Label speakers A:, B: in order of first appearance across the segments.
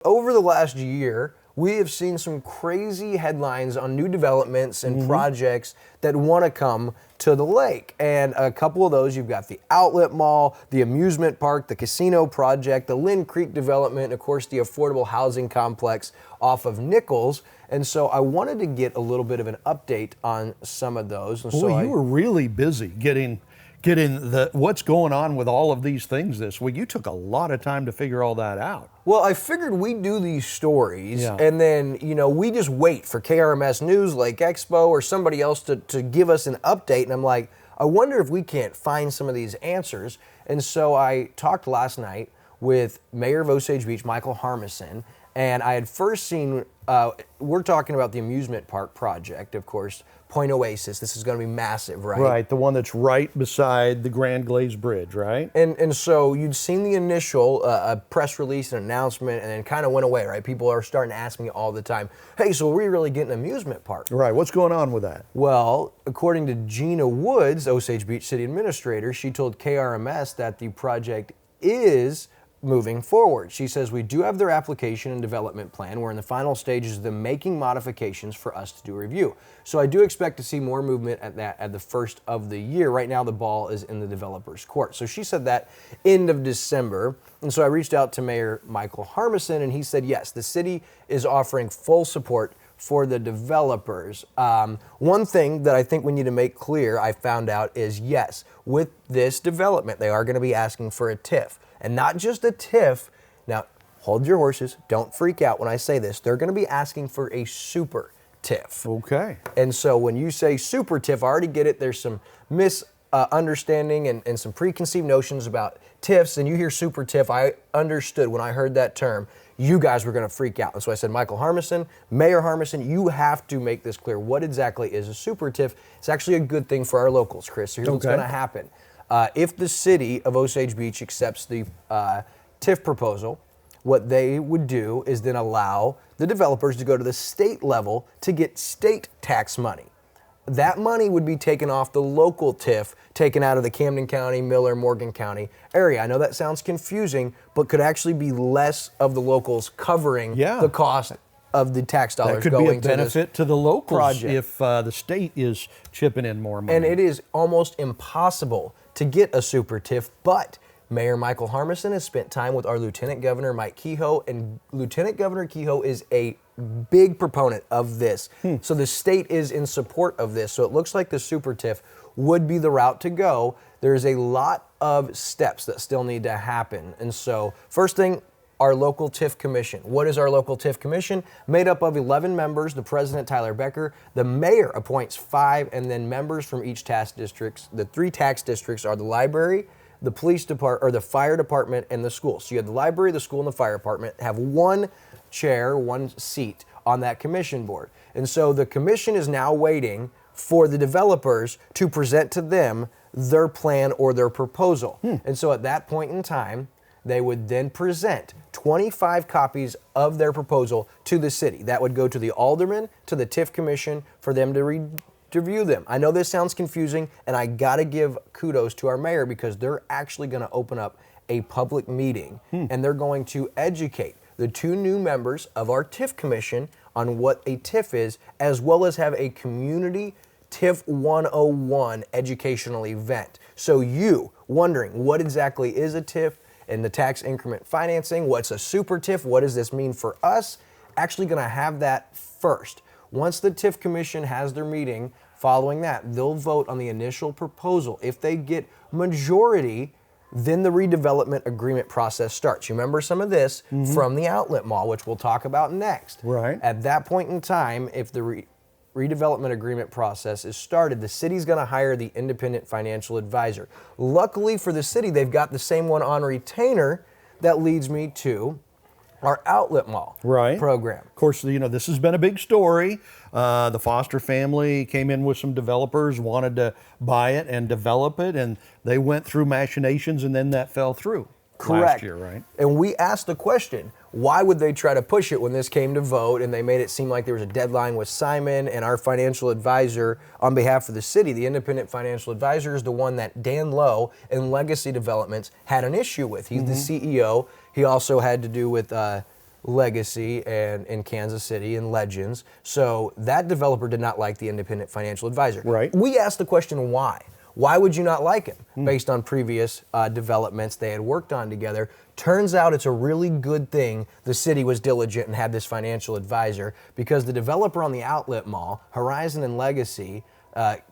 A: Over the last year, we have seen some crazy headlines on new developments and projects that want to come to the lake. And a couple of those, you've got the outlet mall, the amusement park, the casino project, the Lynn Creek development, and of course the affordable housing complex off of Nichols. And so I wanted to get a little bit of an update on some of those. And
B: Boy, you were really busy getting what's going on with all of these things this week. You took a lot of time to figure all that out.
A: Well, I figured we'd do these stories and then, we just wait for KRMS News, Lake Expo, or somebody else to give us an update. And I'm like, I wonder if we can't find some of these answers. And so I talked last night with Mayor of Osage Beach, Michael Harmison, and I had first seen, we're talking about the amusement park project, of course, Point Oasis. This is going to be massive, right?
B: Right, the one that's right beside the Grand Glazed Bridge, right?
A: And so you'd seen the initial press release and announcement, and then kind of went away, right? People are starting to ask me all the time, hey, so are we really getting an amusement park?
B: Right, what's going on with that?
A: Well, according to Gina Woods, Osage Beach City Administrator, she told KRMS that the project is moving forward. She says, we do have their application and development plan. We're in the final stages of them making modifications for us to do a review. So I do expect to see more movement at the first of the year. Right now, the ball is in the developer's court. So she said that end of December. And so I reached out to Mayor Michael Harmison, and he said, yes, the city is offering full support for the developers. One thing that I think we need to make clear, I found out, is yes, with this development, they are going to be asking for a TIF. And not just a TIF. Now, hold your horses. Don't freak out when I say this. They're going to be asking for a super TIF.
B: Okay.
A: And so when you say super TIF, I already get it. There's some misunderstanding and some preconceived notions about TIFs. And you hear super TIF, I understood when I heard that term, you guys were going to freak out. And so I said, Michael Harmison, Mayor Harmison, you have to make this clear. What exactly is a super TIF? It's actually a good thing for our locals, Chris. So here's what's going to happen. If the city of Osage Beach accepts the TIF proposal, what they would do is then allow the developers to go to the state level to get state tax money. That money would be taken off the local TIF, taken out of the Camden County, Miller, Morgan County area. I know that sounds confusing, but could actually be less of the locals covering the cost of the tax dollars
B: going to
A: going
B: be a benefit to the locals
A: project.
B: If the state is chipping in more money.
A: And it is almost impossible to get a super TIF, but Mayor Michael Harmison has spent time with our Lieutenant Governor Mike Kehoe, and Lieutenant Governor Kehoe is a big proponent of this. So the state is in support of this. So it looks like the super TIF would be the route to go. There's a lot of steps that still need to happen. And so first thing, our local TIF commission. What is our local TIF commission? Made up of 11 members, the president, Tyler Becker. The mayor appoints 5, and then members from each tax districts. The 3 tax districts are the library, the police department, or the fire department, and the school. So you have the library, the school, and the fire department have one chair, one seat on that commission board. And so the commission is now waiting for the developers to present to them their plan or their proposal. And so at that point in time, they would then present 25 copies of their proposal to the city. That would go to the aldermen, to the TIF commission, for them to review them. I know this sounds confusing, and I gotta give kudos to our mayor because they're actually gonna open up a public meeting, and they're going to educate the 2 new members of our TIF commission on what a TIF is, as well as have a community TIF 101 educational event. So you wondering what exactly is a TIF, and the tax increment financing, what's a super TIF, what does this mean for us? Actually gonna have that first. Once the TIF commission has their meeting, following that, they'll vote on the initial proposal. If they get majority, then the redevelopment agreement process starts. You remember some of this from the outlet mall, which we'll talk about next.
B: Right.
A: At that point in time, if the redevelopment agreement process is started, the city's going to hire the independent financial advisor. Luckily for the city, they've got the same one on retainer. That leads me to our outlet mall program.
B: Of course, this has been a big story. The Foster family came in with some developers, wanted to buy it and develop it, and they went through machinations, and then that fell through.
A: Correct.
B: Last year, right?
A: And we asked the question, why would they try to push it when this came to vote? And they made it seem like there was a deadline with Simon and our financial advisor on behalf of the city. The independent financial advisor is the one that Dan Lowe in Legacy Developments had an issue with. He's the CEO. He also had to do with Legacy and in Kansas City and Legends. So that developer did not like the independent financial advisor.
B: Right.
A: We asked the question, why? Why would you not like him? Based on previous developments they had worked on together. Turns out it's a really good thing the city was diligent and had this financial advisor, because the developer on the outlet mall, Horizon and Legacy,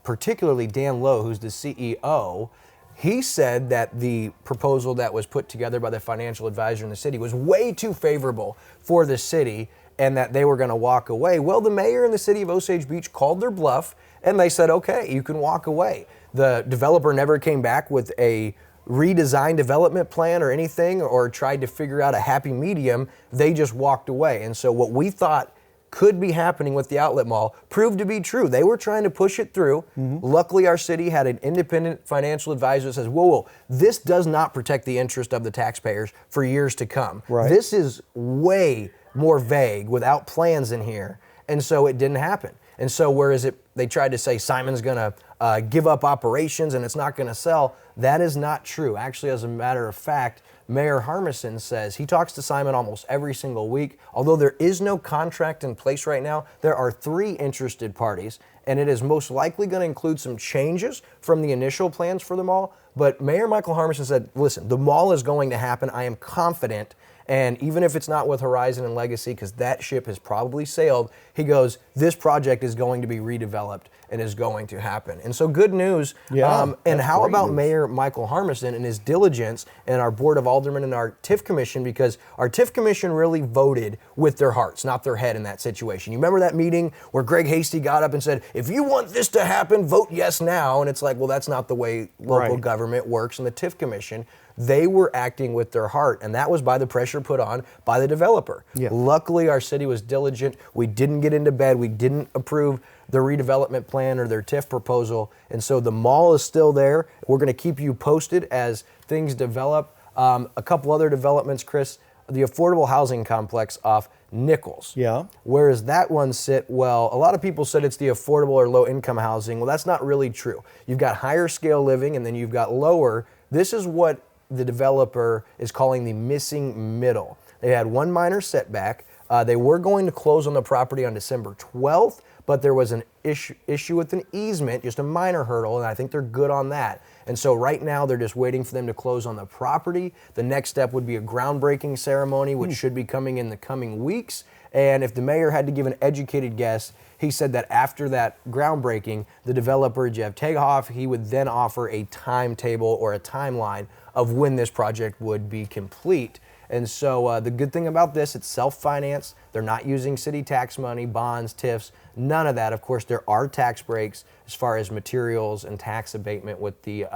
A: particularly Dan Lowe, who's the CEO, he said that the proposal that was put together by the financial advisor in the city was way too favorable for the city and that they were going to walk away. Well, the mayor and the city of Osage Beach called their bluff and they said, okay, you can walk away. The developer never came back with a redesigned development plan or anything, or tried to figure out a happy medium. They just walked away. And so what we thought could be happening with the outlet mall proved to be true. They were trying to push it through. Luckily, our city had an independent financial advisor that says, whoa, this does not protect the interest of the taxpayers for years to come.
B: Right.
A: This is way more vague without plans in here. And so it didn't happen. And so whereas they tried to say Simon's going to give up operations and it's not going to sell, that is not true. Actually, as a matter of fact, Mayor Harmison says he talks to Simon almost every single week. Although there is no contract in place right now, there are 3 interested parties, and it is most likely going to include some changes from the initial plans for the mall. But Mayor Michael Harmison said, listen, the mall is going to happen. I am confident. And even if it's not with Horizon and Legacy, because that ship has probably sailed, he goes, this project is going to be redeveloped and is going to happen. And so good news.
B: Yeah,
A: and how about
B: news.
A: Mayor Michael Harmison and his diligence and our Board of Aldermen and our TIF Commission, because our TIF Commission really voted with their hearts, not their head in that situation. You remember that meeting where Greg Hasty got up and said, if you want this to happen, vote yes now. And it's like, well, that's not the way local
B: Right.
A: government works. And the TIF Commission, they were acting with their heart, and that was by the pressure put on by the developer.
B: Yeah.
A: Luckily, our city was diligent. We didn't get into bed. We didn't approve the redevelopment plan or their TIF proposal, and so the mall is still there. We're going to keep you posted as things develop. A couple other developments, Chris, the affordable housing complex off Nichols.
B: Yeah.
A: Where does that one sit? Well, a lot of people said it's the affordable or low income housing. Well, that's not really true. You've got higher scale living and then you've got lower. This is what the developer is calling the missing middle. They had one minor setback. They were going to close on the property on December 12th, but there was an issue with an easement, just a minor hurdle, and I think they're good on that. And so right now they're just waiting for them to close on the property. The next step would be a groundbreaking ceremony, which should be coming in the coming weeks. And if the mayor had to give an educated guess, he said that after that groundbreaking, the developer, Jeff Tegehoff, he would then offer a timetable or a timeline of when this project would be complete. And so the good thing about this, it's self-financed. They're not using city tax money, bonds, TIFs, none of that. Of course, there are tax breaks as far as materials and tax abatement with the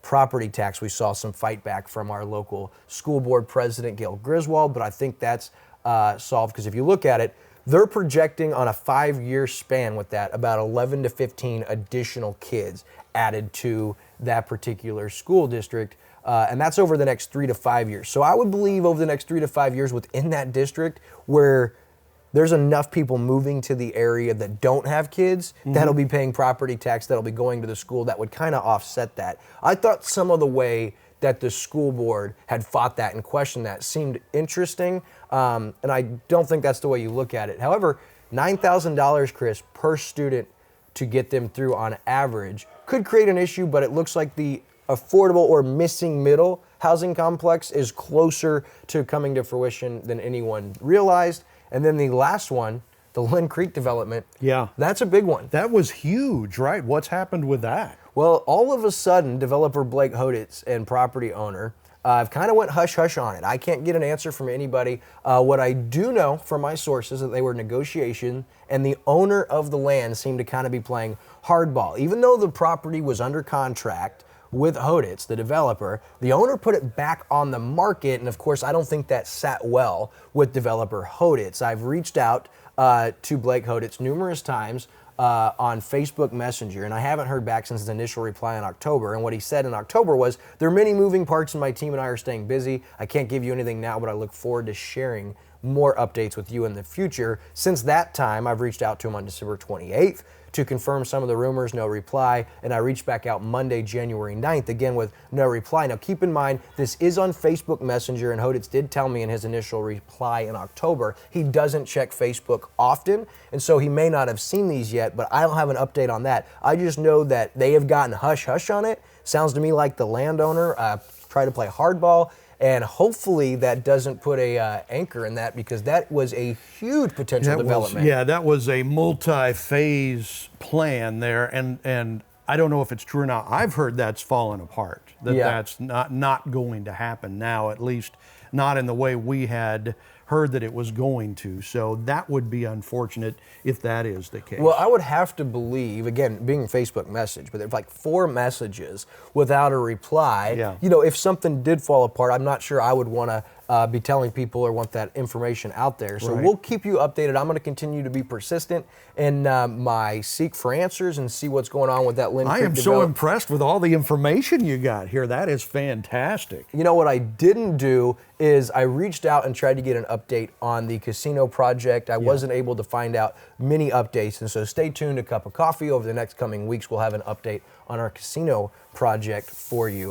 A: property tax. We saw some fight back from our local school board president, Gail Griswold, but I think that's solved, because if you look at it, they're projecting on a 5-year span with that about 11 to 15 additional kids added to that particular school district. And that's over the next 3 to 5 years. So I would believe over the next 3 to 5 years within that district where there's enough people moving to the area that don't have kids that'll be paying property tax, that'll be going to the school, that would kind of offset that. I thought some of the way that the school board had fought that and questioned that seemed interesting. And I don't think that's the way you look at it. However, $9,000, Chris, per student to get them through on average could create an issue, but it looks like the affordable or missing middle housing complex is closer to coming to fruition than anyone realized. And then the last one, the Lynn Creek development.
B: Yeah.
A: That's a big one.
B: That was huge, right? What's happened with that?
A: Well, all of a sudden, developer Blake Hoditz and property owner have kind of went hush-hush on it. I can't get an answer from anybody. What I do know from my sources is that they were in negotiation, and the owner of the land seemed to kind of be playing hardball. Even though the property was under contract with Hoditz, the developer, the owner put it back on the market, and of course, I don't think that sat well with developer Hoditz. I've reached out to Blake Hoditz numerous times on Facebook Messenger, and I haven't heard back since his initial reply in October. And what he said in October was, there are many moving parts and my team and I are staying busy. I can't give you anything now, but I look forward to sharing more updates with you in the future. Since that time, I've reached out to him on December 28th to confirm some of the rumors, no reply. And I reached back out Monday, January 9th, again with no reply. Now keep in mind, this is on Facebook Messenger, and Hoditz did tell me in his initial reply in October, he doesn't check Facebook often, and so he may not have seen these yet, but I don't have an update on that. I just know that they have gotten hush-hush on it. Sounds to me like the landowner tried to play hardball, and hopefully that doesn't put a anchor in that, because that was a huge potential development.
B: That was a multi-phase plan there, and I don't know if it's true or not. I've heard that's fallen apart, that's not going to happen now, at least not in the way we had heard that it was going to. So that would be unfortunate if that is the case.
A: Well, I would have to believe, again, being Facebook message, but there's like 4 messages without a reply.
B: Yeah.
A: You know, if something did fall apart, I'm not sure I would want to be telling people or want that information out there. So we'll keep you updated. I'm going to continue to be persistent in my seek for answers and see what's going on with that Lynn Creek
B: I am so impressed with all the information you got here. That is fantastic.
A: You know what I didn't do is I reached out and tried to get an update on the casino project. I wasn't able to find out many updates, and so stay tuned to Cup of Coffee. Over the next coming weeks, we'll have an update on our casino project for you.